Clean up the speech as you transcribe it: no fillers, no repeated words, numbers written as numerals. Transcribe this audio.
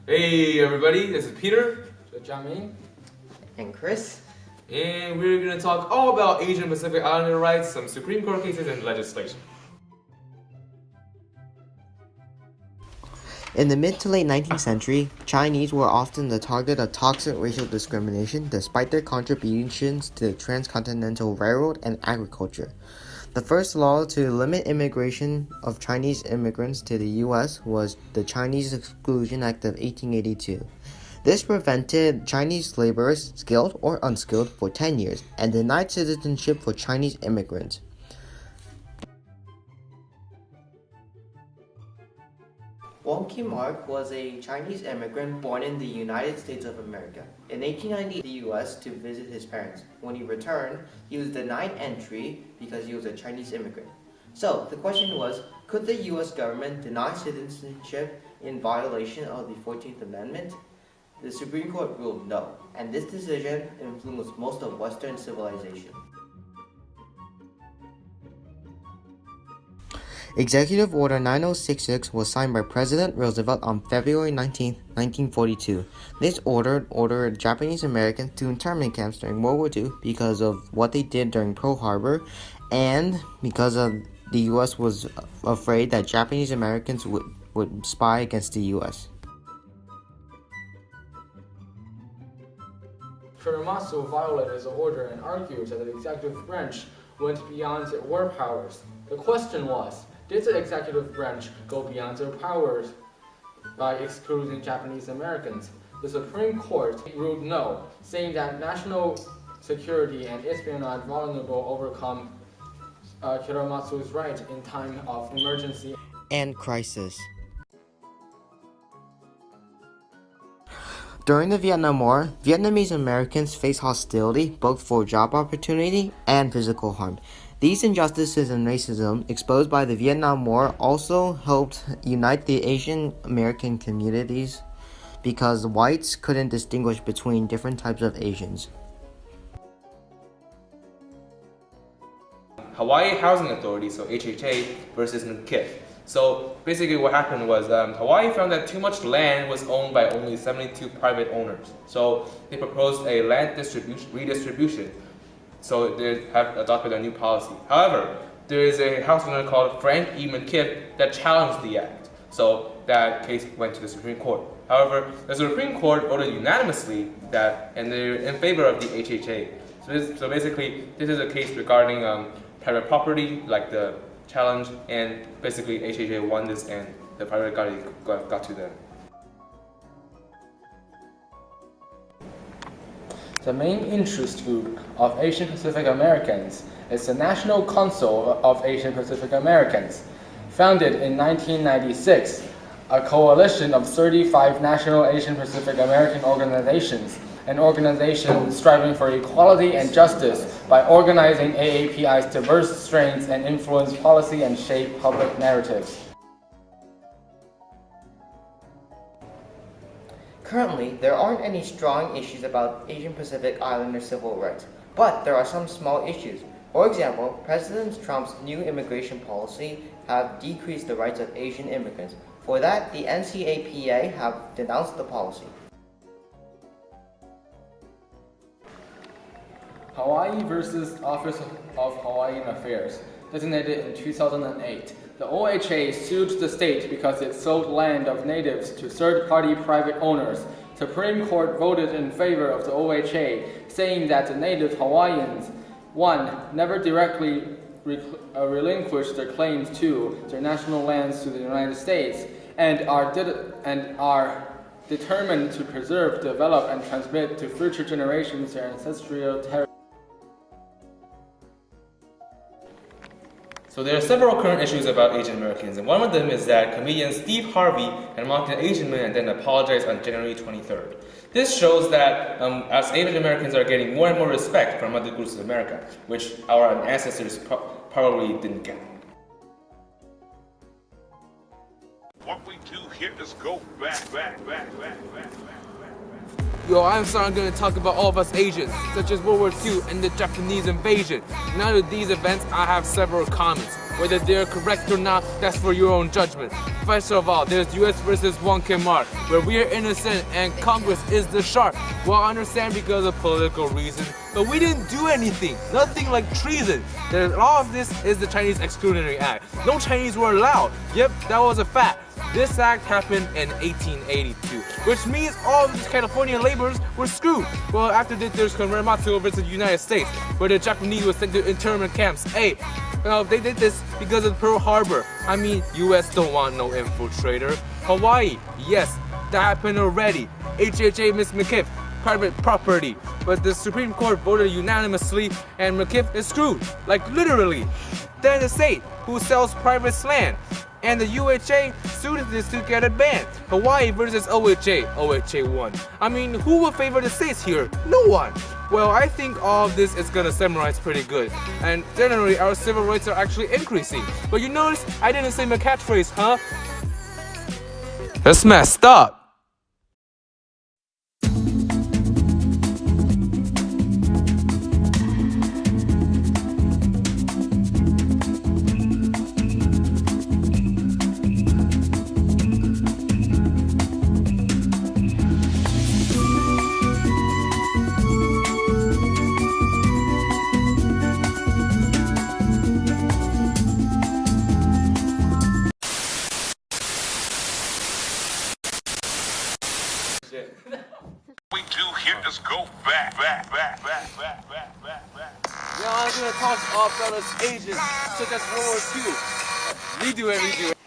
Hey everybody, this is Peter, Jiaming. And Chris? and we're going to talk all about Asian Pacific Islander rights, some Supreme Court cases, and legislation. In the mid to late 19th century, Chinese were often the target of toxic racial discrimination despite their contributions to the transcontinental railroad and agriculture. The first law to limit immigration of Chinese immigrants to the U.S. was the Chinese Exclusion Act of 1882. This prevented Chinese laborers, skilled or unskilled, for 10 years and denied citizenship for Chinese immigrants. Wong Kim Ark was a Chinese immigrant born in the United States of America. In 1890, the U.S. to visit his parents. When he returned, he was denied entry because he was a Chinese immigrant. So, the question was, could the U.S. government deny citizenship in violation of the 14th Amendment? The Supreme Court ruled no, and this decision influenced most of Western civilization. Executive Order 9066 was signed by President Roosevelt on February 19, 1942. This order ordered Japanese Americans to internment camps during World War II because of what they did during Pearl Harbor and because of the U.S. was afraid that Japanese Americans would spy against the U.S. Kuramatsu violated the order and argued that the executive branch went beyond its war powers. The question was, did the executive branch go beyond their powers by excluding Japanese Americans? The Supreme Court ruled no, saying that national security and espionage vulnerable overcome Kuramatsu's right in time of emergency and crisis. During the Vietnam War, Vietnamese Americans faced hostility both for job opportunity and physical harm. These injustices and racism exposed by the Vietnam War also helped unite the Asian American communities because whites couldn't distinguish between different types of Asians. Hawaii Housing Authority, so HHA, versus McKiff. So basically what happened was Hawaii found that too much land was owned by only 72 private owners. So they proposed a land redistribution. So they have adopted a new policy. However, there is a House member called Frank E. McKiff that challenged the act. So that case went to the Supreme Court. However, the Supreme Court voted unanimously that, and they're in favor of the HHA. So basically, this is a case regarding private property, like the challenge, and basically HHA won this, and the private got to them. The main interest group of Asian Pacific Americans is the National Council of Asian Pacific Americans. Founded in 1996, a coalition of 35 national Asian Pacific American organizations, an organization striving for equality and justice by organizing AAPI's diverse strengths and influence policy and shape public narratives. Currently, there aren't any strong issues about Asian Pacific Islander civil rights, but there are some small issues. For example, President Trump's new immigration policy have decreased the rights of Asian immigrants. For that, the NCAPA have denounced the policy. Hawaii versus Office of Hawaiian Affairs, designated in 2008. The OHA sued the state because it sold land of natives to third-party private owners. Supreme Court voted in favor of the OHA, saying that the native Hawaiians, 1. never directly relinquished their claims to their national lands to the United States, and are determined to preserve, develop, and transmit to future generations their ancestral territory. So there are several current issues about Asian Americans, and one of them is that comedian Steve Harvey had mocked an Asian man and then apologized on January 23rd. This shows that as Asian Americans are getting more and more respect from other groups of America, which our ancestors probably didn't get. What we do here is go back. Yo, I'm going to talk about all of us Asians, such as World War II and the Japanese invasion. In either of these events, I have several comments. Whether they're correct or not, that's for your own judgment. First of all, there's US versus Wong Kim Ark, where we are innocent and Congress is the shark. Well, I understand because of political reasons, but we didn't do anything. Nothing like treason. All of this is the Chinese Exclusionary Act. No Chinese were allowed. Yep, that was a fact. This act happened in 1882, which means all of these California laborers were screwed. Well, after this, there's Korematsu versus the United States, where the Japanese were sent to internment camps. Hey, they did this because of Pearl Harbor. I mean, US don't want no infiltrator. Hawaii, yes, that happened already. HHA Miss McKiff, private property. But the Supreme Court voted unanimously and McKiff is screwed, like literally. Then the state, who sells private land, and the UHA sued this to get it banned. Hawaii versus OHA, OHA won. I mean, who would favor the states here? No one. Well, I think all of this is gonna summarize pretty good. And generally, our civil rights are actually increasing. But you notice, I didn't say my catchphrase, huh? That's messed up. We do here is go back. Yeah, I'm gonna talk about its ages, such as World War II. Redo it.